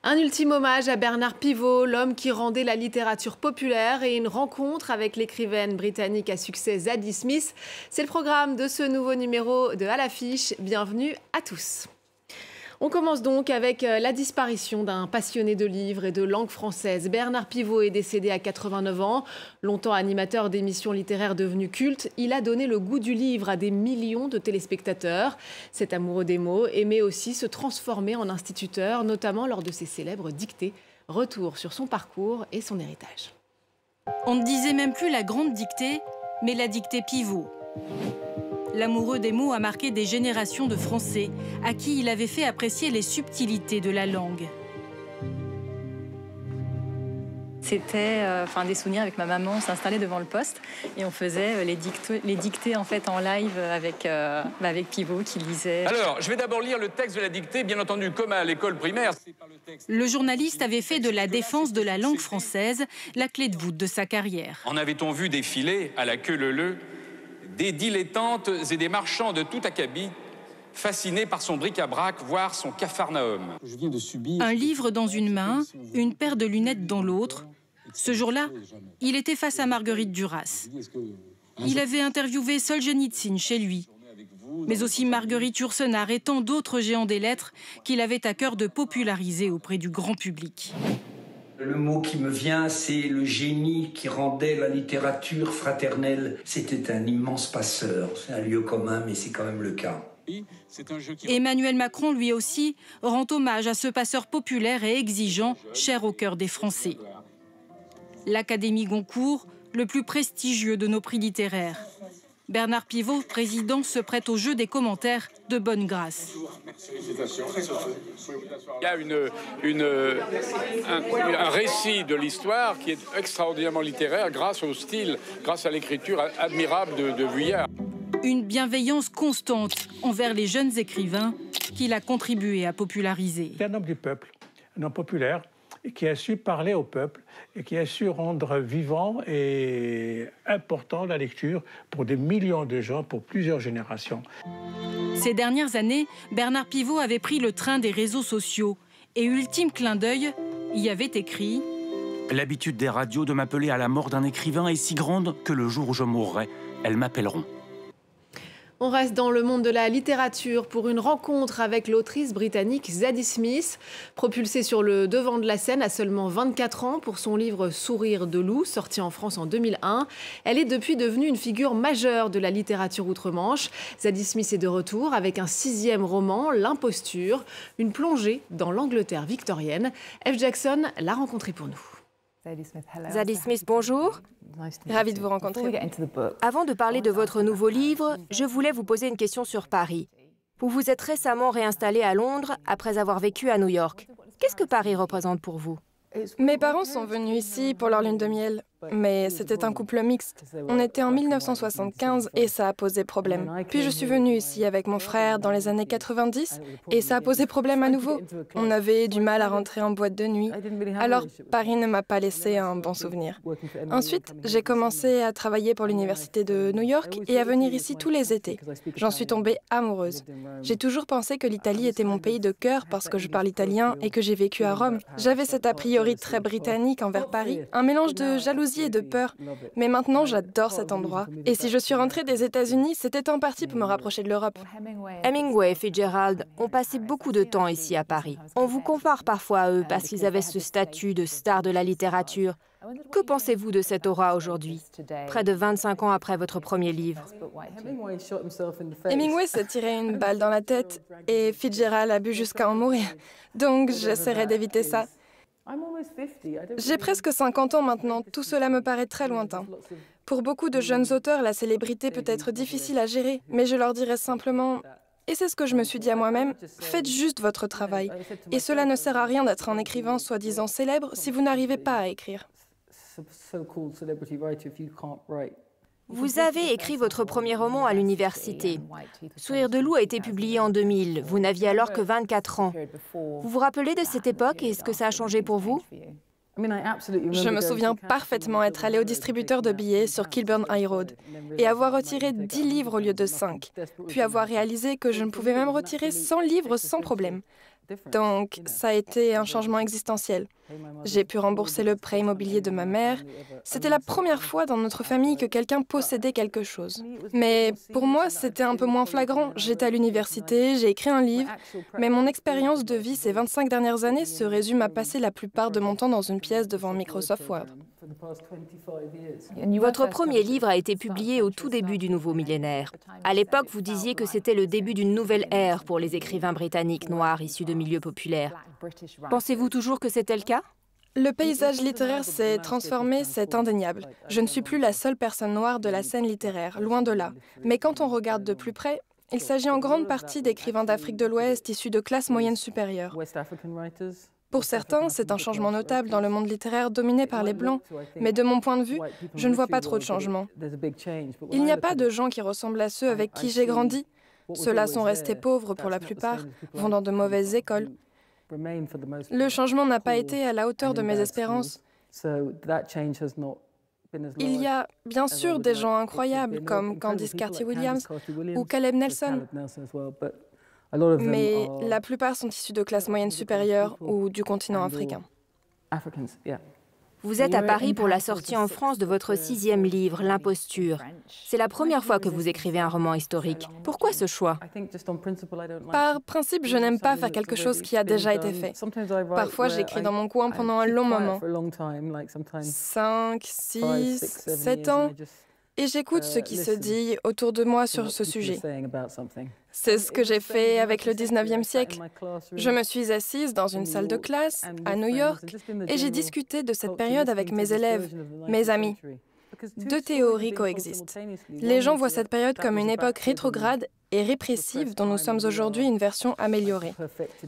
Un ultime hommage à Bernard Pivot, l'homme qui rendait la littérature populaire, et une rencontre avec l'écrivaine britannique à succès Zadie Smith. C'est le programme de ce nouveau numéro de À l'affiche. Bienvenue à tous. On commence donc avec la disparition d'un passionné de livres et de langue française. Bernard Pivot est décédé à 89 ans. Longtemps animateur d'émissions littéraires devenues cultes, il a donné le goût du livre à des millions de téléspectateurs. Cet amoureux des mots aimait aussi se transformer en instituteur, notamment lors de ses célèbres dictées. Retour sur son parcours et son héritage. On ne disait même plus la grande dictée, mais la dictée Pivot. L'amoureux des mots a marqué des générations de Français à qui il avait fait apprécier les subtilités de la langue. C'était des souvenirs avec ma maman. On s'installait devant le poste et on faisait les dictées en fait en live avec Pivot qui lisait. Alors, je vais d'abord lire le texte de la dictée, bien entendu, comme à l'école primaire. Le journaliste avait fait de la défense de la langue française la clé de voûte de sa carrière. En avait-on vu défiler à la queue leu-leu des dilettantes et des marchands de tout acabit, fascinés par son bric-à-brac, voire son capharnaüm. Un livre dans une main, une paire de lunettes dans l'autre. Ce jour-là, il était face à Marguerite Duras. Il avait interviewé Solzhenitsyn chez lui, mais aussi Marguerite Yourcenar et tant d'autres géants des lettres qu'il avait à cœur de populariser auprès du grand public. Le mot qui me vient, c'est le génie qui rendait la littérature fraternelle. C'était un immense passeur. C'est un lieu commun, mais c'est quand même le cas. Emmanuel Macron, lui aussi, rend hommage à ce passeur populaire et exigeant, cher au cœur des Français. L'Académie Goncourt, le plus prestigieux de nos prix littéraires. Bernard Pivot, président, se prête au jeu des commentaires de bonne grâce. Il y a un récit de l'histoire qui est extraordinairement littéraire grâce au style, grâce à l'écriture admirable de Vuillard. Une bienveillance constante envers les jeunes écrivains qu'il a contribué à populariser. C'est un homme du peuple, un homme populaire, qui a su parler au peuple et qui a su rendre vivant et important la lecture pour des millions de gens, pour plusieurs générations. Ces dernières années, Bernard Pivot avait pris le train des réseaux sociaux et, ultime clin d'œil, y avait écrit « L'habitude des radios de m'appeler à la mort d'un écrivain est si grande que le jour où je mourrai, elles m'appelleront. » On reste dans le monde de la littérature pour une rencontre avec l'autrice britannique Zadie Smith. Propulsée sur le devant de la scène à seulement 24 ans pour son livre Sourire de loup, sorti en France en 2001. Elle est depuis devenue une figure majeure de la littérature outre-Manche. Zadie Smith est de retour avec un 6e roman, L'Imposture, une plongée dans l'Angleterre victorienne. F. Jackson l'a rencontrée pour nous. Zadie Smith, bonjour. Ravie de vous rencontrer. Avant de parler de votre nouveau livre, je voulais vous poser une question sur Paris. Vous vous êtes récemment réinstallé à Londres après avoir vécu à New York. Qu'est-ce que Paris représente pour vous? Mes parents sont venus ici pour leur lune de miel, mais c'était un couple mixte. On était en 1975 et ça a posé problème. Puis je suis venue ici avec mon frère dans les années 90 et ça a posé problème à nouveau. On avait du mal à rentrer en boîte de nuit. Alors Paris ne m'a pas laissé un bon souvenir. Ensuite, j'ai commencé à travailler pour l'université de New York et à venir ici tous les étés. J'en suis tombée amoureuse. J'ai toujours pensé que l'Italie était mon pays de cœur parce que je parle italien et que j'ai vécu à Rome. J'avais cet a priori très britannique envers Paris, un mélange de jalousie et de peur. Mais maintenant, j'adore cet endroit. Et si je suis rentrée des États-Unis, c'était en partie pour me rapprocher de l'Europe. Hemingway et Fitzgerald ont passé beaucoup de temps ici à Paris. On vous compare parfois à eux parce qu'ils avaient ce statut de star de la littérature. Que pensez-vous de cette aura aujourd'hui, près de 25 ans après votre premier livre? Hemingway s'est tiré une balle dans la tête et Fitzgerald a bu jusqu'à en mourir. Donc j'essaierai d'éviter ça. J'ai presque 50 ans maintenant, tout cela me paraît très lointain. Pour beaucoup de jeunes auteurs, la célébrité peut être difficile à gérer, mais je leur dirais simplement, Et c'est ce que je me suis dit à moi-même, faites juste votre travail. Et cela ne sert à rien d'être un écrivain soi-disant célèbre si vous n'arrivez pas à écrire. Vous avez écrit votre premier roman à l'université. Sourire de loup a été publié en 2000. Vous n'aviez alors que 24 ans. Vous vous rappelez de cette époque et ce que ça a changé pour vous? Je me souviens parfaitement être allée au distributeur de billets sur Kilburn High Road et avoir retiré 10 livres au lieu de 5, puis avoir réalisé que je ne pouvais même retirer 100 livres sans problème. Donc, ça a été un changement existentiel. J'ai pu rembourser le prêt immobilier de ma mère. C'était la première fois dans notre famille que quelqu'un possédait quelque chose. Mais pour moi, c'était un peu moins flagrant. J'étais à l'université, j'ai écrit un livre, mais mon expérience de vie ces 25 dernières années se résume à passer la plupart de mon temps dans une pièce devant Microsoft Word. Votre premier livre a été publié au tout début du nouveau millénaire. À l'époque, vous disiez que c'était le début d'une nouvelle ère pour les écrivains britanniques noirs issus de milieux populaires. Pensez-vous toujours que c'était le cas? Le paysage littéraire s'est transformé, c'est indéniable. Je ne suis plus la seule personne noire de la scène littéraire, loin de là. Mais quand on regarde de plus près, il s'agit en grande partie d'écrivains d'Afrique de l'Ouest issus de classes moyennes supérieures. Pour certains, c'est un changement notable dans le monde littéraire dominé par les Blancs, mais de mon point de vue, je ne vois pas trop de changements. Il n'y a pas de gens qui ressemblent à ceux avec qui j'ai grandi. Ceux-là sont restés pauvres pour la plupart, vont dans de mauvaises écoles. Le changement n'a pas été à la hauteur de mes espérances. Il y a bien sûr des gens incroyables comme Candice Carty-Williams ou Caleb Nelson, mais la plupart sont issus de classes moyennes supérieures ou du continent africain. Vous êtes à Paris pour la sortie en France de votre 6e livre, L'Imposture. C'est la première fois que vous écrivez un roman historique. Pourquoi ce choix? Par principe, je n'aime pas faire quelque chose qui a déjà été fait. Parfois, j'écris dans mon coin pendant un long moment, 5, 6, 7 ans, et j'écoute ce qui se dit autour de moi sur ce sujet. C'est ce que j'ai fait avec le 19e siècle. Je me suis assise dans une salle de classe à New York et j'ai discuté de cette période avec mes élèves, mes amis. Deux théories coexistent. Les gens voient cette période comme une époque rétrograde et répressive dont nous sommes aujourd'hui une version améliorée.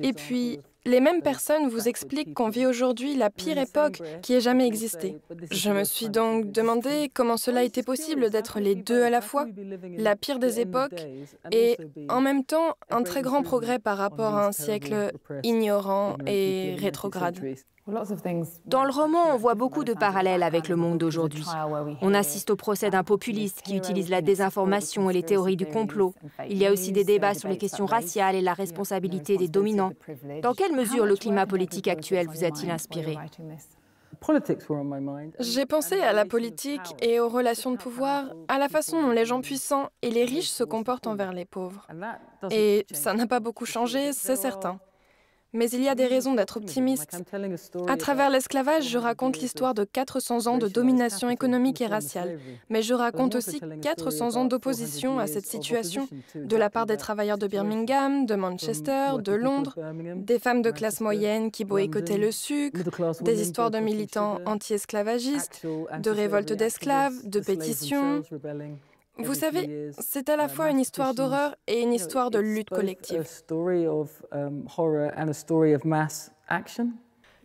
Et puis, les mêmes personnes vous expliquent qu'on vit aujourd'hui la pire époque qui ait jamais existé. Je me suis donc demandé comment cela était possible d'être les deux à la fois, la pire des époques et en même temps un très grand progrès par rapport à un siècle ignorant et rétrograde. Dans le roman, on voit beaucoup de parallèles avec le monde d'aujourd'hui. On assiste au procès d'un populiste qui utilise la désinformation et les théories du complot. Il y a aussi des débats sur les questions raciales et la responsabilité des dominants. Dans quelle mesure le climat politique actuel vous a-t-il inspiré? J'ai pensé à la politique et aux relations de pouvoir, à la façon dont les gens puissants et les riches se comportent envers les pauvres. Et ça n'a pas beaucoup changé, c'est certain. Mais il y a des raisons d'être optimiste. À travers l'esclavage, je raconte l'histoire de 400 ans de domination économique et raciale. Mais je raconte aussi 400 ans d'opposition à cette situation de la part des travailleurs de Birmingham, de Manchester, de Londres, des femmes de classe moyenne qui boycottaient le sucre, des histoires de militants anti-esclavagistes, de révoltes d'esclaves, de pétitions. Vous savez, c'est à la fois une histoire d'horreur et une histoire de lutte collective.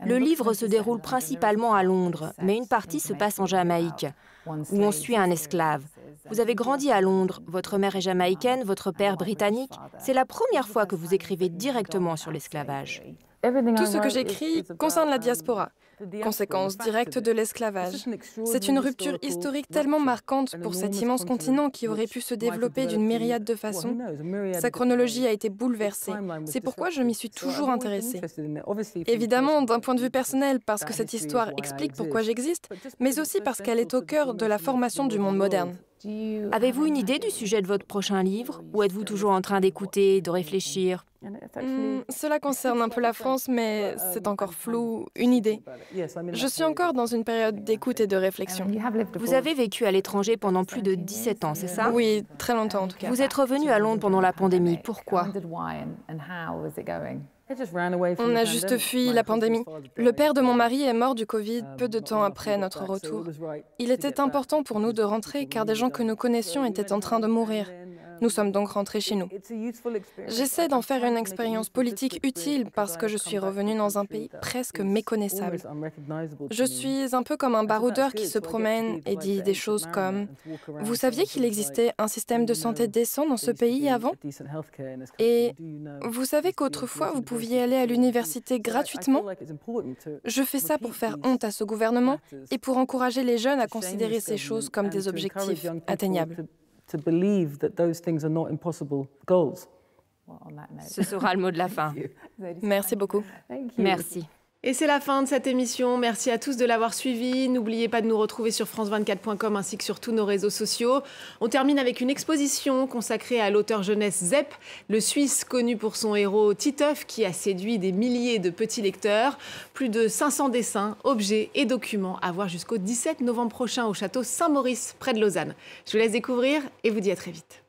Le livre se déroule principalement à Londres, mais une partie se passe en Jamaïque, où on suit un esclave. Vous avez grandi à Londres, votre mère est jamaïcaine, votre père britannique. C'est la première fois que vous écrivez directement sur l'esclavage. Tout ce que j'écris concerne la diaspora, conséquence directe de l'esclavage. C'est une rupture historique tellement marquante pour cet immense continent qui aurait pu se développer d'une myriade de façons. Sa chronologie a été bouleversée. C'est pourquoi je m'y suis toujours intéressée. Évidemment, d'un point de vue personnel, parce que cette histoire explique pourquoi j'existe, mais aussi parce qu'elle est au cœur de la formation du monde moderne. Avez-vous une idée du sujet de votre prochain livre? Ou êtes-vous toujours en train d'écouter, de réfléchir? Cela concerne un peu la France, mais c'est encore flou, une idée. Je suis encore dans une période d'écoute et de réflexion. Vous avez vécu à l'étranger pendant plus de 17 ans, c'est ça? Oui, très longtemps en tout cas. Vous êtes revenu à Londres pendant la pandémie. Pourquoi? On a juste fui la pandémie. Le père de mon mari est mort du Covid peu de temps après notre retour. Il était important pour nous de rentrer car des gens que nous connaissions étaient en train de mourir. Nous sommes donc rentrés chez nous. J'essaie d'en faire une expérience politique utile parce que je suis revenue dans un pays presque méconnaissable. Je suis un peu comme un baroudeur qui se promène et dit des choses comme « Vous saviez qu'il existait un système de santé décent dans ce pays avant ? Et vous savez qu'autrefois, vous pouviez aller à l'université gratuitement ? Je fais ça pour faire honte à ce gouvernement et pour encourager les jeunes à considérer ces choses comme des objectifs atteignables. » Ce sera le mot de la fin. Merci beaucoup. Merci. Et c'est la fin de cette émission. Merci à tous de l'avoir suivi. N'oubliez pas de nous retrouver sur france24.com ainsi que sur tous nos réseaux sociaux. On termine avec une exposition consacrée à l'auteur jeunesse Zep, le Suisse connu pour son héros Titeuf qui a séduit des milliers de petits lecteurs. Plus de 500 dessins, objets et documents à voir jusqu'au 17 novembre prochain au château Saint-Maurice, près de Lausanne. Je vous laisse découvrir et vous dis à très vite.